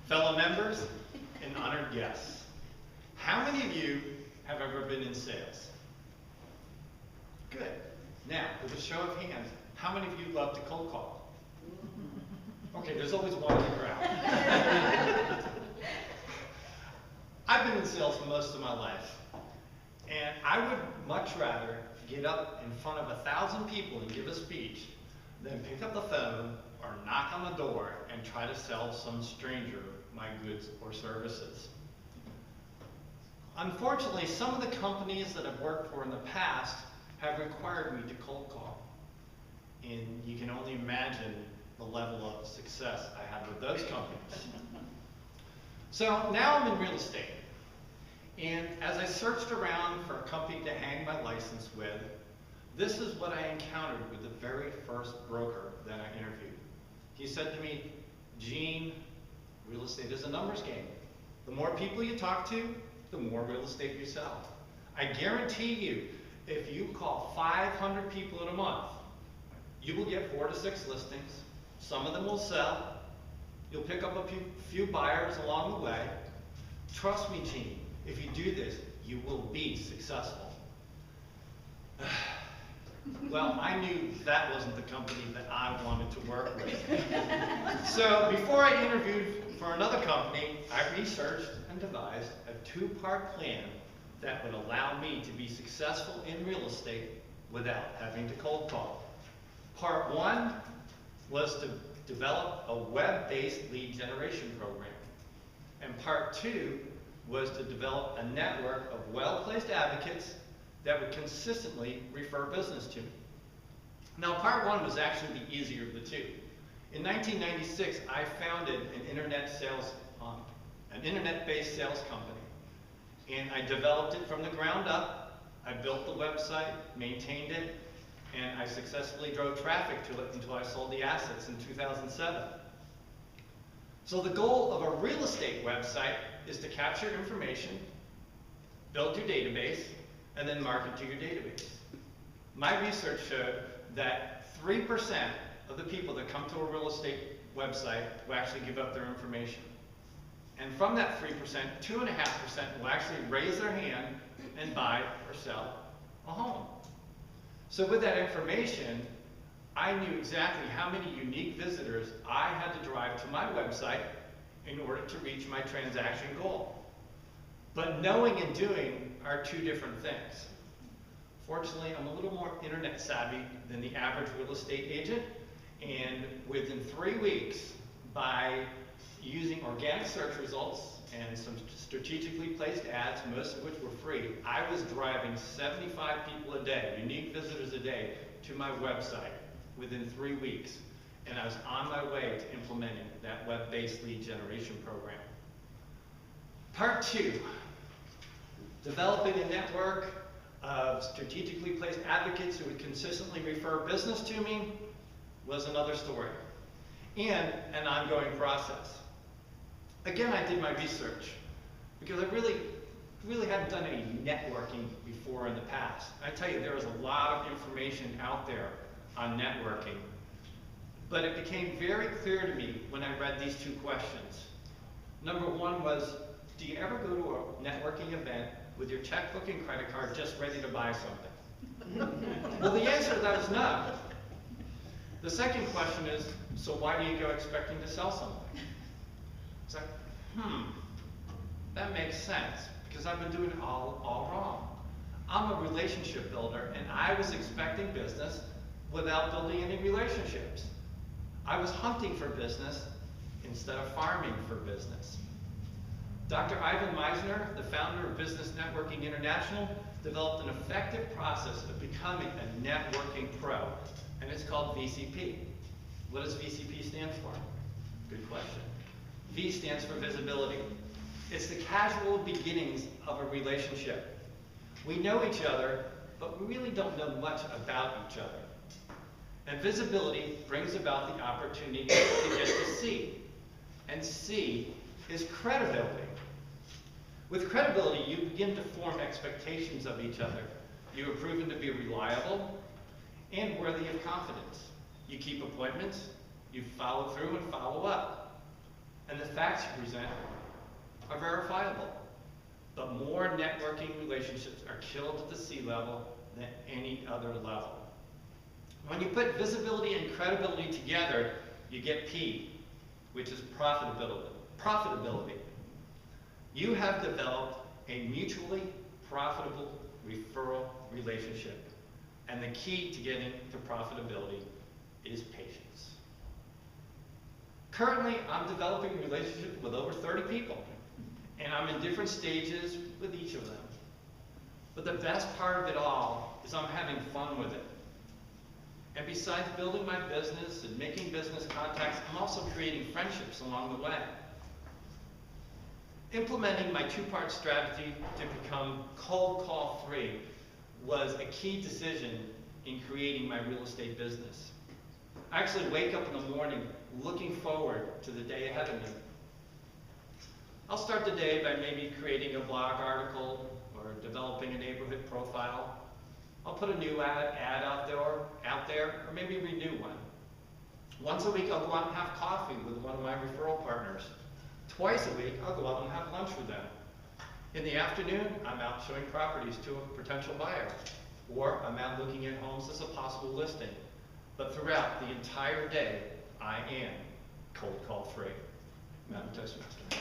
fellow members, and honored guests. How many of you have ever been in sales? Good. Now, with a show of hands, how many of you love to cold call? Okay, there's always one in the crowd. I've been in sales for most of my life, and I would much rather get up in front of 1,000 people and give a speech than pick up the phone or knock on the door and try to sell some stranger my goods or services. Unfortunately, some of the companies that I've worked for in the past have required me to cold call. And you can only imagine the level of success I had with those companies. So now I'm in real estate. And as I searched around for a company to hang my license with, this is what I encountered with the very first broker that I interviewed. He said to me, "Gene, real estate is a numbers game. The more people you talk to, the more real estate you sell. I guarantee you, if you call 500 people in a month, you will get 4 to 6 listings. Some of them will sell. You'll pick up a few buyers along the way. Trust me, Gene, if you do this, you will be successful." Well, I knew that wasn't the company that I wanted to work with. So before I interviewed for another company, I researched and devised a 2-part plan that would allow me to be successful in real estate without having to cold call. Part 1 was to develop a web-based lead generation program. And part 2 was to develop a network of well-placed advocates that would consistently refer business to me. Now, part 1 was actually the easier of the two. In 1996, I founded an internet-based sales company, and I developed it from the ground up. I built the website, maintained it, and I successfully drove traffic to it until I sold the assets in 2007. So the goal of a real estate website is to capture information, build your database, and then market to your database. My research showed that 3% of the people that come to a real estate website will actually give up their information. And from that 3%, 2.5% will actually raise their hand and buy or sell a home. So with that information, I knew exactly how many unique visitors I had to drive to my website in order to reach my transaction goal. But knowing and doing are two different things. Fortunately, I'm a little more internet savvy than the average real estate agent, and within 3 weeks, by using organic search results and some strategically placed ads, most of which were free, I was driving 75 people a day, unique visitors a day, to my website within 3 weeks. And I was on my way to implementing that web-based lead generation program. Part 2, developing a network of strategically placed advocates who would consistently refer business to me was another story, and an ongoing process. Again, I did my research because I really hadn't done any networking before in the past. I tell you, there was a lot of information out there on networking, but it became very clear to me when I read these 2 questions. Number 1 was, do you ever go to a networking event with your checkbook and credit card just ready to buy something? Well, the answer to that is no. The second question is, so why do you go expecting to sell something? It's like, that makes sense, because I've been doing it all wrong. I'm a relationship builder, and I was expecting business without building any relationships. I was hunting for business instead of farming for business. Dr. Ivan Meisner, the founder of Business Networking International, developed an effective process of becoming a networking pro, and it's called VCP. What does VCP stand for? Good question. V stands for visibility. It's the casual beginnings of a relationship. We know each other, but we really don't know much about each other. And visibility brings about the opportunity to get to see. And see is credibility. With credibility, you begin to form expectations of each other. You are proven to be reliable and worthy of confidence. You keep appointments, you follow through and follow up. and the facts you present are verifiable. But more networking relationships are killed at the C level than any other level. When you put visibility and credibility together, you get P, which is profitability. You have developed a mutually profitable referral relationship. And the key to getting to profitability is patience. Currently, I'm developing a relationship with over 30 people, and I'm in different stages with each of them. But the best part of it all is I'm having fun with it. And besides building my business and making business contacts, I'm also creating friendships along the way. Implementing my two-part strategy to become cold call free was a key decision in creating my real estate business. I actually wake up in the morning looking forward to the day ahead of me. I'll start the day by maybe creating a blog article or developing a neighborhood profile. I'll put a new ad out there, or maybe renew one. Once a week, I'll go out and have coffee with one of my referral partners. Twice a week, I'll go out and have lunch with them. In the afternoon, I'm out showing properties to a potential buyer, or I'm out looking at homes as a possible listing. But throughout the entire day, I am cold call free. Madam Toastmaster.